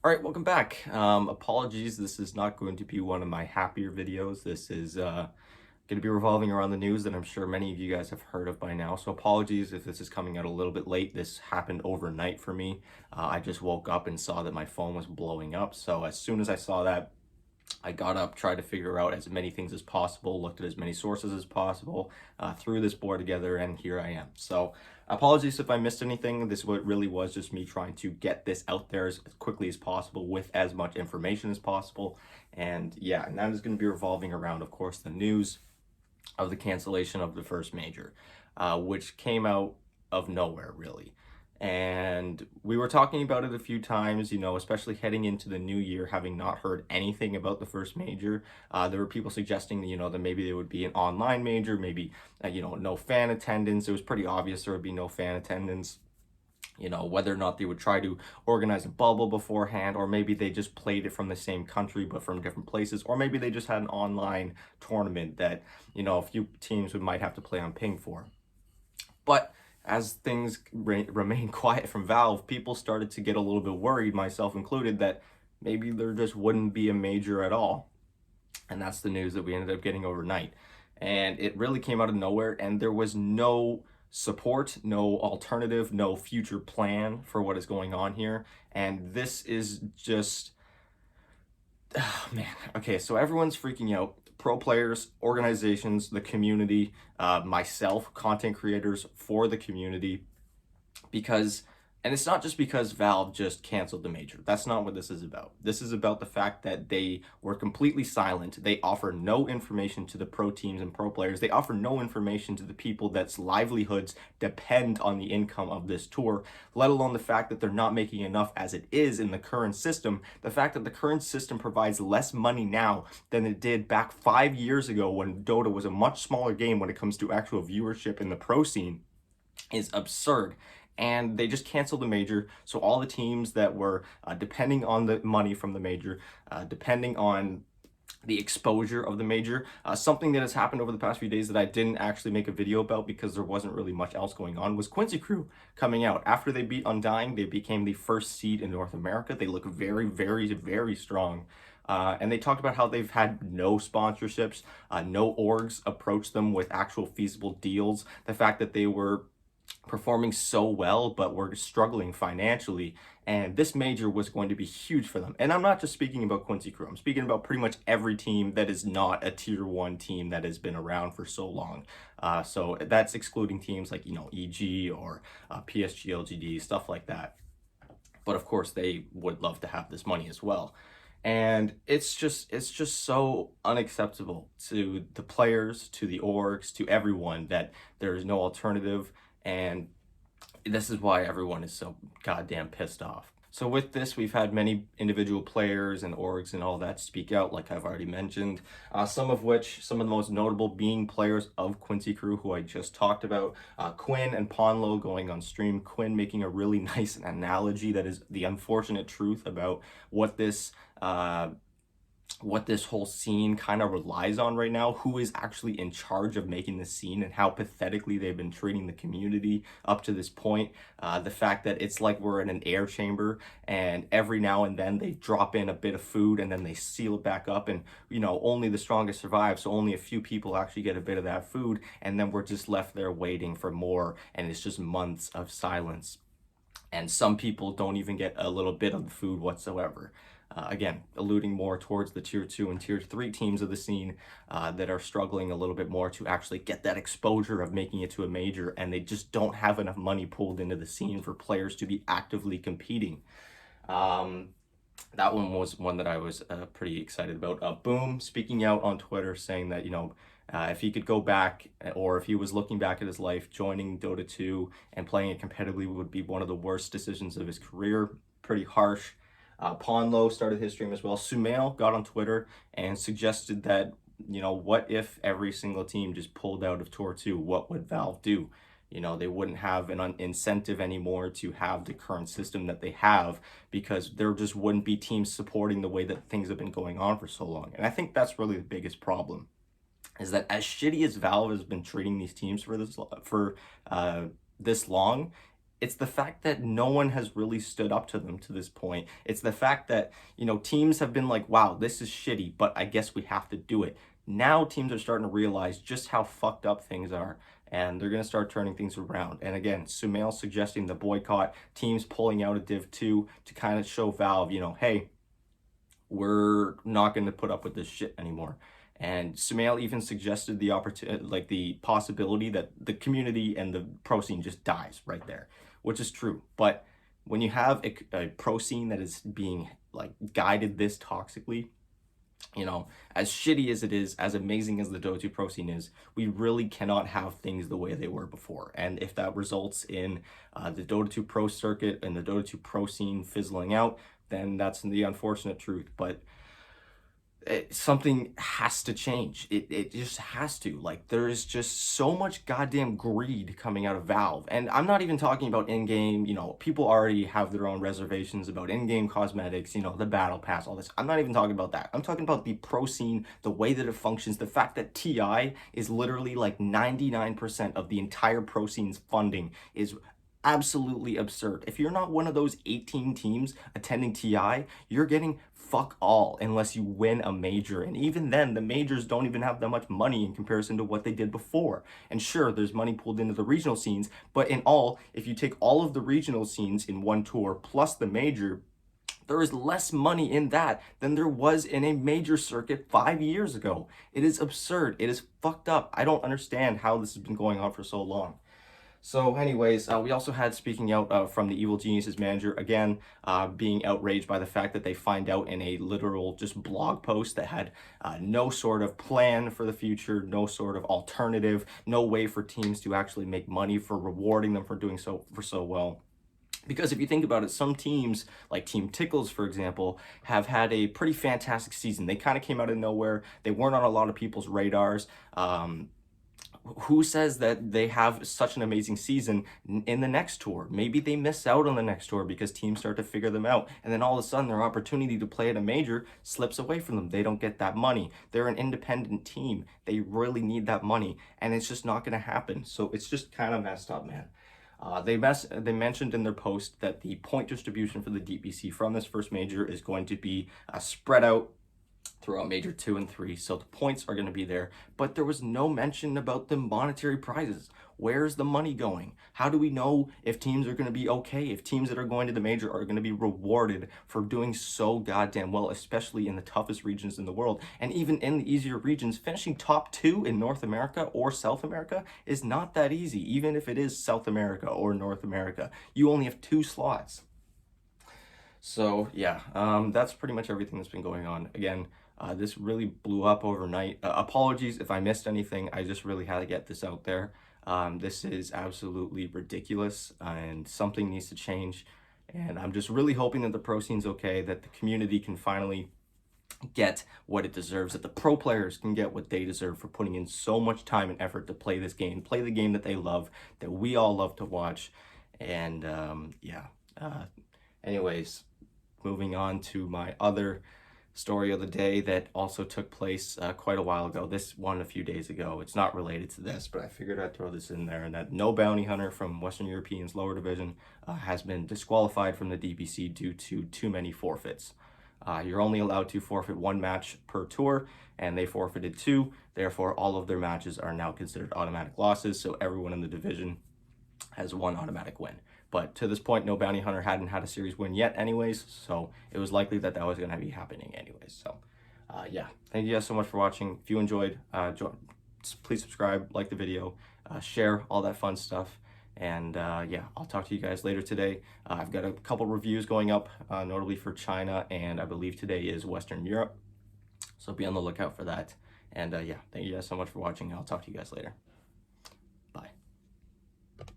All right, welcome back. Apologies, this is not going to be one of my happier videos. This is going to be revolving around the news that I'm sure many of you guys have heard of by now. So apologies if this is coming out a little bit late. This happened overnight for me. I just woke up and saw that my phone was blowing up. So as soon as I saw that, I got up, tried to figure out as many things as possible, looked at as many sources as possible, threw this board together, and here I am. So apologies if I missed anything. This what really was just me trying to get this out there as quickly as possible with as much information as possible. And yeah, and that is going to be revolving around, of course, the news of the cancellation of the first major, which came out of nowhere, really. And we were talking about it a few times, especially heading into the new year, having not heard anything about the first major. There were people suggesting, that maybe there would be an online major, maybe, no fan attendance. It was pretty obvious there would be no fan attendance. Whether or not they would try to organize a bubble beforehand, or maybe they just played it from the same country but from different places, or maybe they just had an online tournament that, a few teams might have to play on ping for. But as things remain quiet from Valve, people started to get a little bit worried, myself included, that maybe there just wouldn't be a major at all. And that's the news that we ended up getting overnight. And it really came out of nowhere, and there was no support, no alternative, no future plan for what is going on here. And this is just, oh man. Okay, so everyone's freaking out. Pro players, organizations, the community, myself, content creators for the community, because, and it's not just because Valve just canceled the major. That's not what this is about. This is about the fact that they were completely silent. They offer no information to the pro teams and pro players. They offer no information to the people that's livelihoods depend on the income of this tour, let alone the fact that they're not making enough as it is in the current system. The fact that the current system provides less money now than it did back 5 years ago when Dota was a much smaller game when it comes to actual viewership in the pro scene is absurd. And they just canceled the major. So all the teams that were depending on the money from the major, depending on the exposure of the major, something that has happened over the past few days that I didn't actually make a video about because there wasn't really much else going on, was Quincy Crew coming out. After they beat Undying, they became the first seed in North America. They look very, very, very strong. And they talked about how they've had no sponsorships, no orgs approach them with actual feasible deals. The fact that they were performing so well but were struggling financially, and this major was going to be huge for them. And I'm not just speaking about Quincy Crew, I'm speaking about pretty much every team that is not a tier 1 team that has been around for so long. So that's excluding teams like EG or PSG LGD, stuff like that. But of course they would love to have this money as well. And it's just so unacceptable to the players, to the orgs, to everyone, that there is no alternative. And this is why everyone is so goddamn pissed off. So with this, we've had many individual players and orgs and all that speak out, like I've already mentioned. Some of the most notable being players of Quincy Crew, who I just talked about. Quinn and Ponlo going on stream. Quinn making a really nice analogy that is the unfortunate truth about what this whole scene kind of relies on right now, who is actually in charge of making the scene, and how pathetically they've been treating the community up to this point. The fact that it's like we're in an air chamber, and every now and then they drop in a bit of food and then they seal it back up, and only the strongest survive, so only a few people actually get a bit of that food, and then we're just left there waiting for more, and it's just months of silence. And some people don't even get a little bit of the food whatsoever. Again, alluding more towards the tier 2 and tier 3 teams of the scene that are struggling a little bit more to actually get that exposure of making it to a major, and they just don't have enough money pulled into the scene for players to be actively competing. That one was one that I was pretty excited about. Boom speaking out on Twitter saying that, if he could go back, or if he was looking back at his life, joining Dota 2 and playing it competitively would be one of the worst decisions of his career. Pretty harsh. Ponlo started his stream as well. Sumail got on Twitter and suggested that, what if every single team just pulled out of Tour 2? What would Valve do? They wouldn't have an incentive anymore to have the current system that they have, because there just wouldn't be teams supporting the way that things have been going on for so long. And I think that's really the biggest problem, is that as shitty as Valve has been treating these teams for this long, It's the fact that no one has really stood up to them to this point. It's the fact that, you know, teams have been like, wow, this is shitty, but I guess we have to do it. Now teams are starting to realize just how fucked up things are, and they're going to start turning things around. And again, Sumail suggesting the boycott, teams pulling out of Div 2 to kind of show Valve, you know, hey, we're not going to put up with this shit anymore. And Sumail even suggested the opportunity, like the possibility that the community and the pro scene just dies right there, which is true. But when you have a pro scene that is being like guided this toxically, you know, as shitty as it is, as amazing as the Dota 2 pro scene is, we really cannot have things the way they were before. And if that results in the Dota 2 pro circuit and the Dota 2 pro scene fizzling out, then that's the unfortunate truth. But something has to change. It just has to. Like, there is just so much goddamn greed coming out of Valve. And I'm not even talking about in-game, you know, people already have their own reservations about in-game cosmetics, you know, the battle pass, all this. I'm not even talking about that. I'm talking about the pro scene, the way that it functions, the fact that TI is literally like 99% of the entire pro scene's funding is absolutely absurd. If you're not one of those 18 teams attending TI, you're getting fuck all unless you win a major. And even then, the majors don't even have that much money in comparison to what they did before. And sure, there's money pulled into the regional scenes, but in all, if you take all of the regional scenes in one tour plus the major, there is less money in that than there was in a major circuit 5 years ago. It is absurd. It is fucked up. I don't understand how this has been going on for so long. So anyways, we also had speaking out from the Evil Geniuses manager, again, being outraged by the fact that they find out in a literal just blog post that had no sort of plan for the future, no sort of alternative, no way for teams to actually make money for rewarding them for doing so well. Because if you think about it, some teams, like Team Tickles, for example, have had a pretty fantastic season. They kind of came out of nowhere. They weren't on a lot of people's radars. Who says that they have such an amazing season in the next tour? Maybe they miss out on the next tour because teams start to figure them out. And then all of a sudden their opportunity to play at a major slips away from them. They don't get that money. They're an independent team. They really need that money. And it's just not going to happen. So it's just kind of messed up, man. They mentioned in their post that the point distribution for the DPC from this first major is going to be spread out throughout major 2 and 3, so the points are going to be there, but there was no mention about the monetary prizes. Where's the money going? How do we know if teams are going to be okay, if teams that are going to the major are going to be rewarded for doing so goddamn well, especially in the toughest regions in the world? And even in the easier regions, finishing top 2 in North America or South America is not that easy. Even if it is South America or North America, you only have 2 slots. So yeah, that's pretty much everything that's been going on. Again, this really blew up overnight. Apologies if I missed anything. I just really had to get this out there. This is absolutely ridiculous, and something needs to change. And I'm just really hoping that the pro scene's okay, that the community can finally get what it deserves, that the pro players can get what they deserve for putting in so much time and effort to play this game, play the game that they love, that we all love to watch. And yeah. Anyways, moving on to my other story of the day that also took place quite a while ago. This one a few days ago. It's not related to this, but I figured I'd throw this in there. And that NoBountyHunter from Western European's lower division has been disqualified from the DPC due to too many forfeits. You're only allowed to forfeit 1 match per tour, and they forfeited 2. Therefore, all of their matches are now considered automatic losses, so everyone in the division has 1 automatic win. But to this point, NoBountyHunter hadn't had a series win yet anyways, so it was likely that that was going to be happening anyways. So, yeah, thank you guys so much for watching. If you enjoyed, please subscribe, like the video, share, all that fun stuff. And yeah, I'll talk to you guys later today. I've got a couple reviews going up, notably for China, and I believe today is Western Europe. So be on the lookout for that. And yeah, thank you guys so much for watching. I'll talk to you guys later.